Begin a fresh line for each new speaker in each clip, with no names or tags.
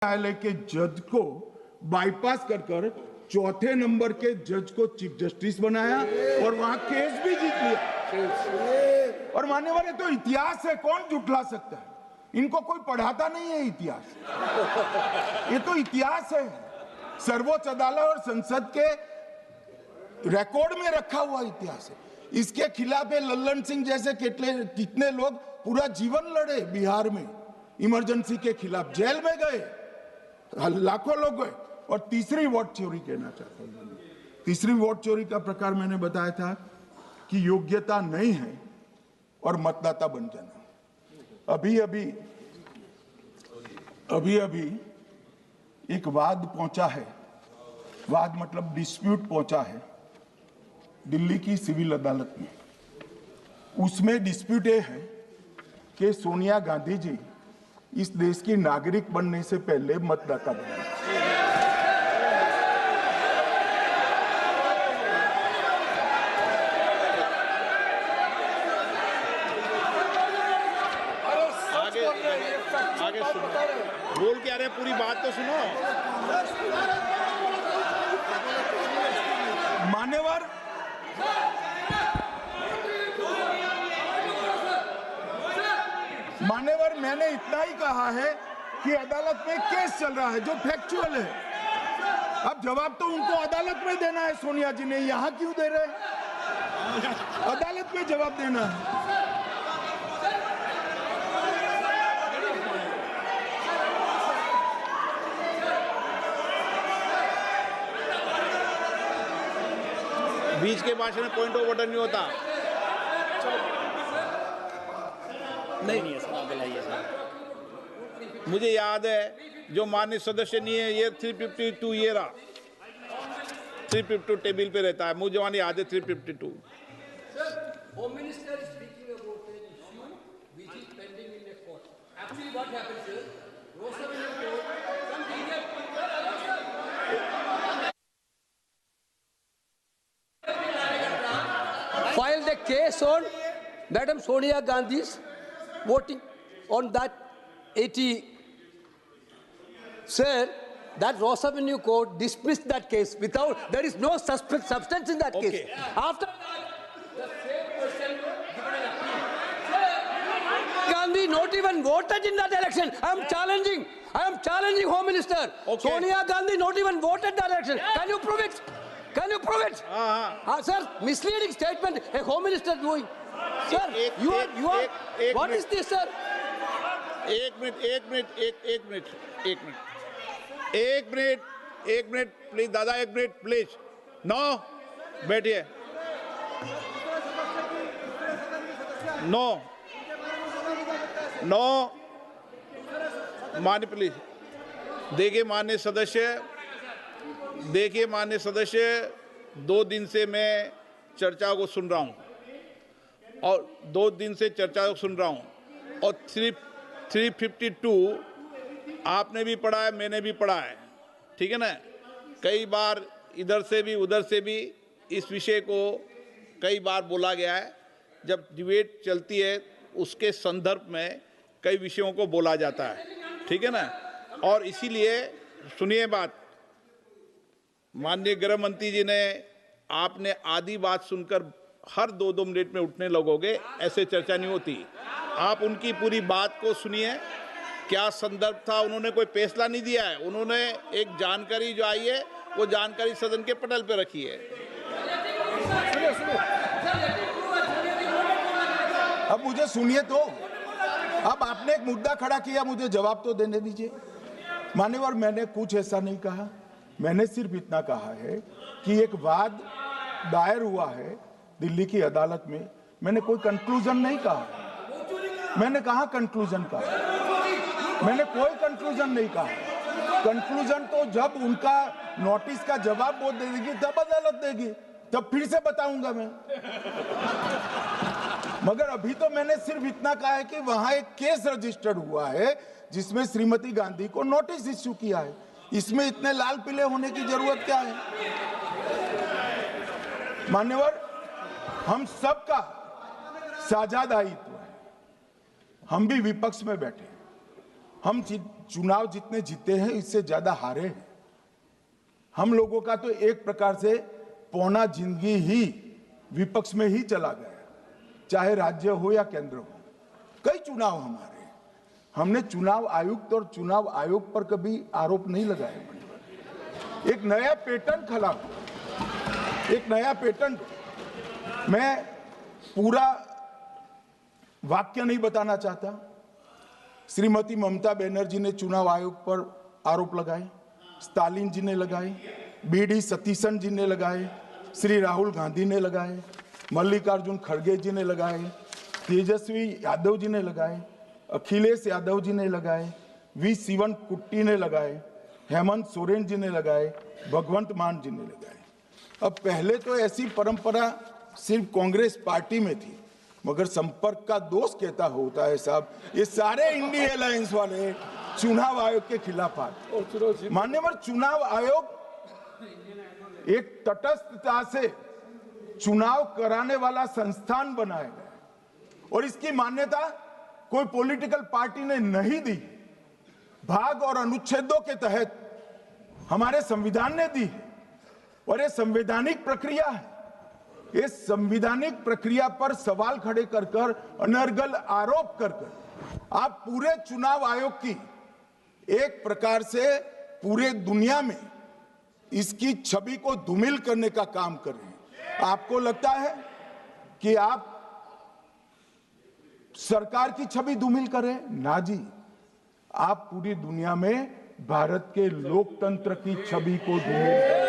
न्यायालय के जज को बाईपास कर चौथे नंबर के जज को चीफ जस्टिस बनाया और वहां केस भी जीत लिया। और मान्यवर, ये तो इतिहास है, कौन झुठला सकता है? इनको कोई पढ़ाता नहीं है इतिहास, ये तो इतिहास है, सर्वोच्च अदालत और संसद के रिकॉर्ड में रखा हुआ इतिहास है। इसके खिलाफ लल्लन सिंह जैसे कितने लोग पूरा जीवन लड़े बिहार में, इमरजेंसी के खिलाफ जेल में गए, लाखों लोग गए। और तीसरी वोट चोरी कहना चाहता हूं, तीसरी वोट चोरी का प्रकार मैंने बताया था कि योग्यता नहीं है और मतदाता बन जाना। अभी एक वाद पहुंचा है, वाद मतलब डिस्प्यूट पहुंचा है दिल्ली की सिविल अदालत में। उसमें डिस्प्यूट ये है कि सोनिया गांधी जी इस देश की नागरिक बनने से पहले मतदाता बने।
आगे सुनो, बोल क्या रहे, पूरी बात तो सुनो।
मान्यवर, मैंने इतना ही कहा है कि अदालत में केस चल रहा है जो फैक्चुअल है। अब जवाब तो उनको अदालत में देना है, सोनिया जी ने यहां क्यों दे रहे हैं? अदालत में जवाब देना है।
बीच के भाषण में पॉइंट ऑफ ऑर्डर नहीं होता। नहीं है सर, मुझे याद है जो माननीय सदस्य नहीं है, ये 352 ये रहा, 352 टेबल पे रहता है, मुझे जवानी याद है 352।
Home Minister is speaking about an issue which is pending in the court. Actually, what happens is, Rosaville court, some legal filed a case on Madam Sonia Gandhi's voting on that 80. Sir, that Ross Avenue court dismissed that case without, there is no substance in that case. After the same person given an appeal. Gandhi not even voted in that election. I am challenging Home Minister. Sonia Gandhi not even voted that election. Can you prove it? Can you prove it? Sir, misleading statement a Home Minister doing. Sir, you are. What is this, sir?
एक minute please दादा, एक minute please. No, बैठिए। No मान्य, please देखिए मान्य सदस्य, 2 दिन से मैं चर्चा को सुन रहा हूं और 352 आपने भी पढ़ा है, मैंने भी पढ़ा है, ठीक है ना। कई बार इधर से भी उधर से भी इस विषय को कई बार बोला गया है। जब डिबेट चलती है उसके संदर्भ में कई विषयों को बोला जाता है, ठीक है ना। और इसीलिए सुनिए बात, माननीय गृह मंत्री जी ने, आपने आधी बात सुनकर हर 2-2 मिनट में उठने लगोगे, ऐसे चर्चा नहीं होती। आप उनकी पूरी बात को सुनिए, क्या संदर्भ था, उन्होंने कोई फैसला नहीं दिया है, उन्होंने एक जानकारी जो आई है वो जानकारी सदन के पटल पे रखी है।
अब मुझे सुनिए तो, अब आपने एक मुद्दा खड़ा किया, मुझे जवाब तो देने दीजिए। मान्यवर, मैंने कुछ ऐसा नहीं कहा, मैंने सिर्फ इतना कहा है कि एक वाद दायर हुआ है दिल्ली की अदालत में। मैंने कोई कंक्लूजन नहीं कहा, मैंने कहा कंक्लूजन कहा, मैंने कोई कंक्लूजन नहीं कहा। कंक्लूजन तो जब उनका नोटिस का जवाब वो दे देगी तब अदालत देगी, तब फिर से बताऊंगा मैं। मगर अभी तो मैंने सिर्फ इतना कहा है कि वहां एक केस रजिस्टर्ड हुआ है जिसमें श्रीमती गांधी को नोटिस इश्यू किया है। इसमें इतने लाल पीले होने की जरूरत क्या है? मान्यवर, हम सबका साझा दायित्व है, हम भी विपक्ष में बैठे, हम चुनाव जितने जीते हैं इससे ज्यादा हारे हैं। हम लोगों का तो एक प्रकार से पौना जिंदगी ही विपक्ष में ही चला गया, चाहे राज्य हो या केंद्र हो। कई चुनाव हमारे, हमने चुनाव आयुक्त और चुनाव आयोग पर कभी आरोप नहीं लगाए। एक नया पैटर्न खड़ा हुआ, एक नया पैटर्न। मैं पूरा वाक्य नहीं बताना चाहता। श्रीमती ममता बनर्जी ने चुनाव आयोग पर आरोप लगाए, स्टालिन जी ने लगाए, बीडी सतीशन जी ने लगाए, श्री राहुल गांधी ने लगाए, मल्लिकार्जुन खड़गे जी ने लगाए, तेजस्वी यादव जी ने लगाए, अखिलेश यादव जी ने लगाए, वी शिवन कुट्टी ने लगाए, हेमंत सोरेन जी ने लगाए, भगवंत मान जी ने लगाए। अब पहले तो ऐसी परंपरा सिर्फ कांग्रेस पार्टी में थी, मगर संपर्क का दोष कहता होता है साहब, ये सारे इंडिया अलायंस वाले चुनाव आयोग के खिलाफ आए। मान्यवर, चुनाव आयोग एक तटस्थता से चुनाव कराने वाला संस्थान बनाया गया और इसकी मान्यता कोई पॉलिटिकल पार्टी ने नहीं दी। भाग और अनुच्छेदों के तहत हमारे संविधान ने दी है और ये संवैधानिक प्रक्रिया है। इस संवैधानिक प्रक्रिया पर सवाल खड़े कर कर, अनर्गल आरोप कर कर आप पूरे चुनाव आयोग की एक प्रकार से पूरे दुनिया में इसकी छवि को धूमिल करने का काम कर रहे हैं। आपको लगता है कि आप सरकार की छवि धूमिल करें? ना जी, आप पूरी दुनिया में भारत के लोकतंत्र की छवि को धूमिल करें।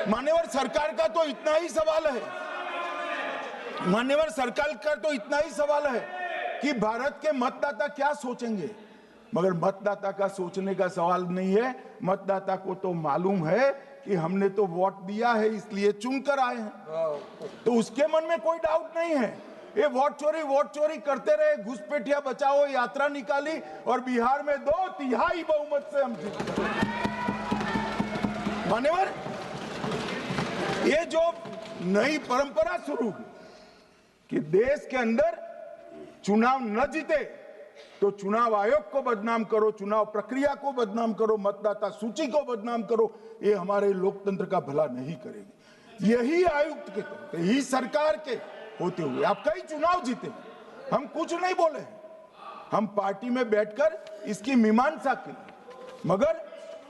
मान्यवर, सरकार का तो इतना ही सवाल है, मान्यवर सरकार का तो इतना ही सवाल है कि भारत के मतदाता क्या सोचेंगे, मगर मतदाता का सोचने का सवाल नहीं है। मतदाता को तो मालूम है कि हमने तो वोट दिया है इसलिए चुनकर आए हैं, तो उसके मन में कोई डाउट नहीं है। ये वोट चोरी करते रहे, घुसपैठिया बचाओ यात्रा निकाली और बिहार में 2/3 बहुमत से हम जीत गए। मान्यवर, ये जो नई परंपरा शुरू हुई कि देश के अंदर चुनाव न जीते तो चुनाव आयोग को बदनाम करो, चुनाव प्रक्रिया को बदनाम करो, मतदाता सूची को बदनाम करो, ये हमारे लोकतंत्र का भला नहीं करेगी। यही आयुक्त के तहत, यही सरकार के होते हुए आप कई चुनाव जीते। हम कुछ नहीं बोले, हम पार्टी में बैठकर इसकी मीमांसा की, मगर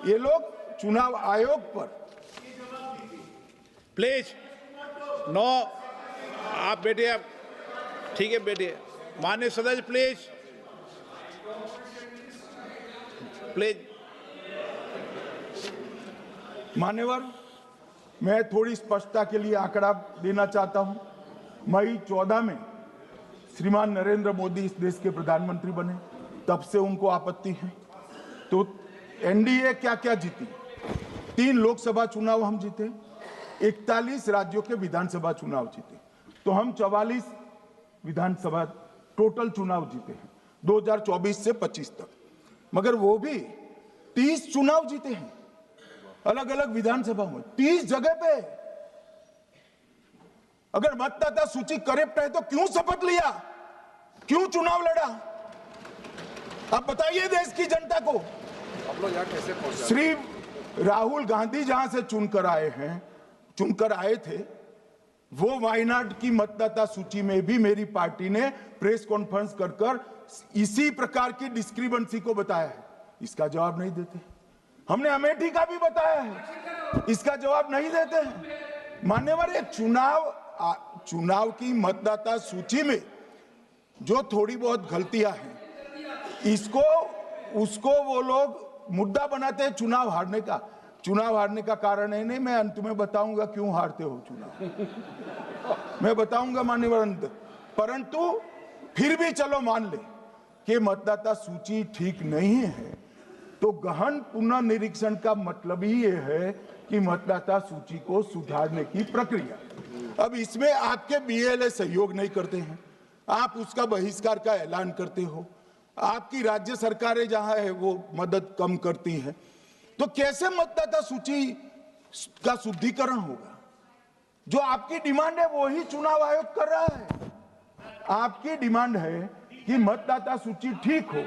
ये लोग चुनाव आयोग पर।
प्लीज नो, आप बैठिए, आप ठीक है बैठिए। माननीय सदस्य प्लीज प्लीज।
मान्यवर, मैं थोड़ी स्पष्टता के लिए आंकड़ा देना चाहता हूं। मई 14 में श्रीमान नरेंद्र मोदी इस देश के प्रधानमंत्री बने, तब से उनको आपत्ति है। तो एनडीए क्या क्या जीती? 3 लोकसभा चुनाव हम जीते, 41 राज्यों के विधानसभा चुनाव जीते, तो हम 44 विधानसभा टोटल चुनाव जीते हैं 2024 से 25 तक। मगर वो भी 30 चुनाव जीते हैं अलग अलग विधानसभा में, 30 जगह पे। अगर मतदाता सूची करेक्ट है तो क्यों शपथ लिया, क्यों चुनाव लड़ा? आप बताइए देश की जनता को।
आप लोग यहाँ कैसे पहुंचे?
श्री राहुल गांधी जहां से चुनकर आए थे, वो वायनाड की मतदाता सूची में भी मेरी पार्टी ने प्रेस कॉन्फ्रेंस कर इसी प्रकार की डिस्क्रिपेंसी को बताया है। इसका जवाब नहीं देते। हमने अमेठी का भी बताया है, इसका जवाब नहीं देते हैं। मान्यवर, ये चुनाव की मतदाता सूची में जो थोड़ी बहुत गलतियां हैं, उसको वो लोग मुद्दा बनाते हैं चुनाव हारने का। चुनाव हारने का कारण है नहीं, मैं अंत में बताऊंगा क्यों हारते हो चुनाव, मैं बताऊंगा मान्यवर अंत। परंतु फिर भी चलो मान ले कि मतदाता सूची ठीक नहीं है, तो गहन पुनर्निरीक्षण का मतलब ही ये है कि मतदाता सूची को सुधारने की प्रक्रिया। अब इसमें आपके बीएलए सहयोग नहीं करते हैं, आप उसका बहिष्कार का ऐलान करते हो, आपकी राज्य सरकारें जहां है वो मदद कम करती हैं, तो कैसे मतदाता सूची का शुद्धिकरण होगा? जो आपकी डिमांड है वो ही चुनाव आयोग कर रहा है। आपकी डिमांड है कि मतदाता सूची ठीक हो,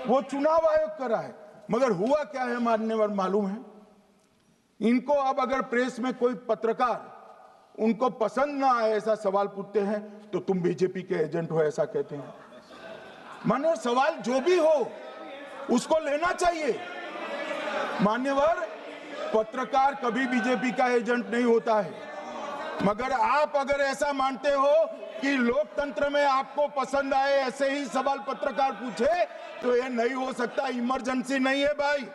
वो चुनाव आयोग करा है। मगर हुआ क्या है माननीय मालूम है? इनको अब अगर प्रेस में कोई पत्रकार उनको पसंद ना आए ऐसा सवाल पूछते हैं तो तुम बीजेपी के एजेंट हो ऐसा कहते हैं। मान्यवर, सवाल जो भी हो उसको लेना चाहिए। मान्यवर, पत्रकार कभी बीजेपी का एजेंट नहीं होता है। मगर आप अगर ऐसा मानते हो कि लोकतंत्र में आपको पसंद आए ऐसे ही सवाल पत्रकार पूछे तो ये नहीं हो सकता। इमरजेंसी नहीं है भाई,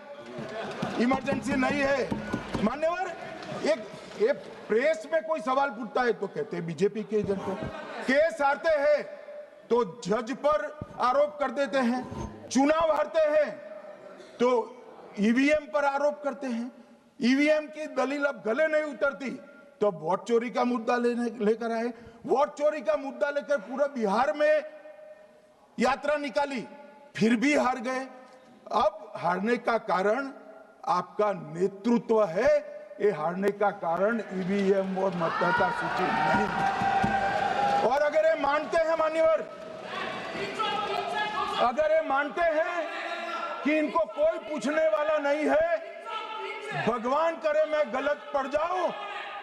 इमरजेंसी नहीं है। मान्यवर, एक प्रेस में कोई सवाल पूछता है तो कहते हैं बीजेपी के एजेंट है। केस हारते हैं तो जज पर आरोप कर देते हैं, चुनाव हारते हैं तो ईवीएम पर आरोप करते हैं। ईवीएम की दलील अब गले नहीं उतरती तो वोट चोरी का मुद्दा लेकर आए। वोट चोरी का मुद्दा लेकर पूरा बिहार में यात्रा निकाली, फिर भी हार गए। अब हारने का कारण आपका नेतृत्व है, ये हारने का कारण ईवीएम और मतदाता सूची नहीं। और अगर ये मानते हैं मान्यवर, अगर ये मानते हैं कि इनको कोई पूछने वाला नहीं है, भगवान करे मैं गलत पड़ जाऊं,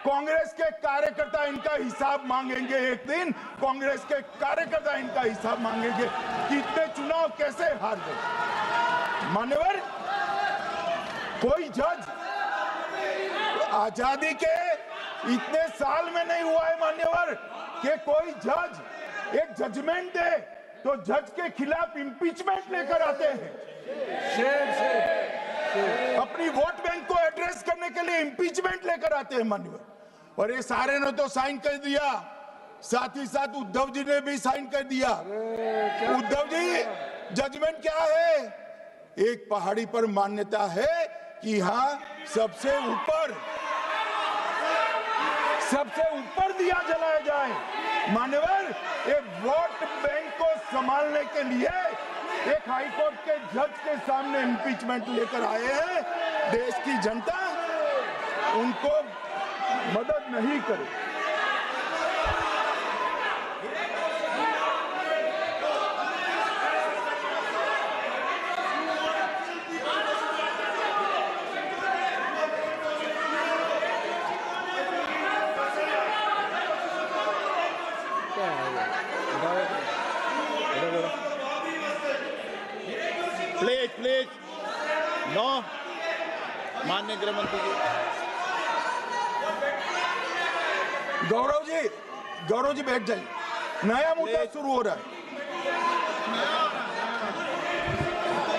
कांग्रेस के कार्यकर्ता इनका हिसाब मांगेंगे। एक दिन कांग्रेस के कार्यकर्ता इनका हिसाब मांगेंगे कि इतने चुनाव कैसे हार गए। मान्यवर, कोई जज आजादी के इतने साल में नहीं हुआ है मान्यवर कि कोई जज एक जजमेंट दे तो जज के खिलाफ इंपीचमेंट लेकर आते हैं। अपनी वोट बैंक को एड्रेस करने के लिए इंपीचमेंट लेकर आते हैं मान्यवर। और ये सारे ने तो साइन कर दिया, साथ ही साथ उद्धव जी ने भी साइन कर दिया। उद्धव जी, जजमेंट क्या है? एक पहाड़ी पर मान्यता है कि हाँ सबसे ऊपर दिया जलाया जाए। मान्यवर, एक वोट बैंक को संभालने के लिए एक हाईकोर्ट के जज के सामने इंपीचमेंट लेकर आए हैं। देश की जनता उनको मदद नहीं करे।
Please no. माननीय गृह मंत्री जी,
गौरव जी बैठ जाइए। नया मुद्दा शुरू हो रहा है।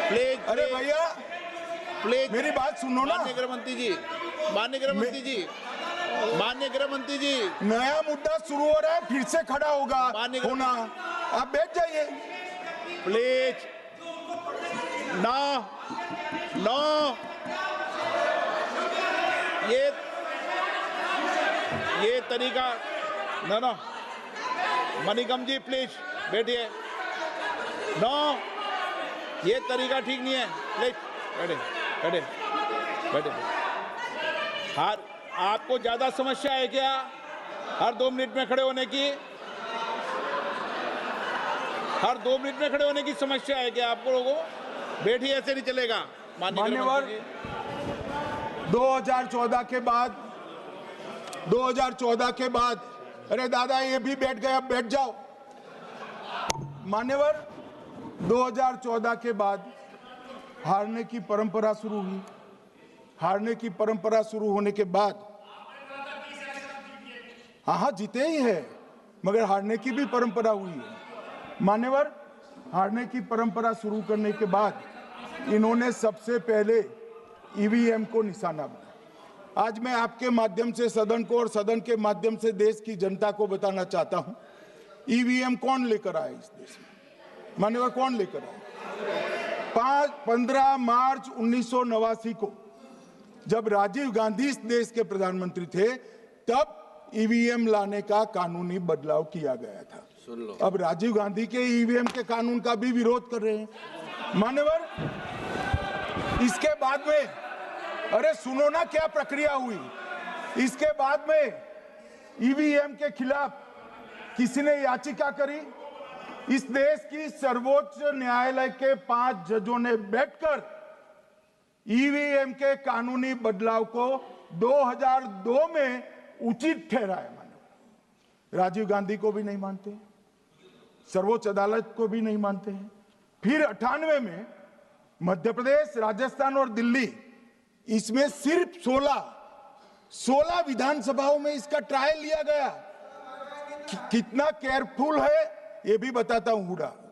प्लीज।
अरे भैया,
प्लीज
मेरी बात सुनो ना।
माननीय गृह मंत्री जी, माननीय गृह मंत्री जी, माननीय गृह मंत्री जी,
नया मुद्दा शुरू हो रहा है, फिर से खड़ा होगा होना। आप बैठ जाइए
प्लीज। नो नो, ये तरीका नो। मणिकम जी प्लीज बैठिए। नो, ये तरीका ठीक नहीं है। प्लीज बैठे। हर आपको ज्यादा समस्या है क्या हर 2 मिनट में खड़े होने की? हर 2 मिनट में खड़े होने की समस्या है क्या आपको लोगों? बैठिए, ऐसे नहीं चलेगा।
मान्यवर, 2014 के बाद अरे दादा ये भी बैठ गए, अब बैठ जाओ। मान्यवर, 2014 के बाद हारने की परंपरा शुरू हुई। हारने की परंपरा शुरू होने के बाद हाँ जीते ही है, मगर हारने की भी परंपरा हुई है। मान्यवर, हारने की परंपरा शुरू करने के बाद इन्होंने सबसे पहले ईवीएम को निशाना बनाया। आज मैं आपके माध्यम से सदन को और सदन के माध्यम से देश की जनता को बताना चाहता हूं, ईवीएम कौन लेकर आया इस देश में? मान्यवर, कौन लेकर आया? 15 मार्च 1989 को जब राजीव गांधी इस देश के प्रधानमंत्री थे, तब ईवीएम लाने का कानूनी बदलाव किया गया था। अब राजीव गांधी के ईवीएम के कानून का भी विरोध कर रहे हैं। मान्यवर, इसके बाद में अरे सुनो ना क्या प्रक्रिया हुई। इसके बाद में ईवीएम के खिलाफ किसी ने याचिका करी, इस देश की सर्वोच्च न्यायालय के 5 जजों ने बैठकर ईवीएम के कानूनी बदलाव को 2002 में उचित ठहराया। माननीय राजीव गांधी को भी नहीं मानते, सर्वोच्च अदालत को भी नहीं मानते हैं। फिर 98 में मध्य प्रदेश, राजस्थान और दिल्ली, इसमें सिर्फ 16 विधानसभाओं में इसका ट्रायल लिया गया। कितना केयरफुल है ये भी बताता हूं हुडा।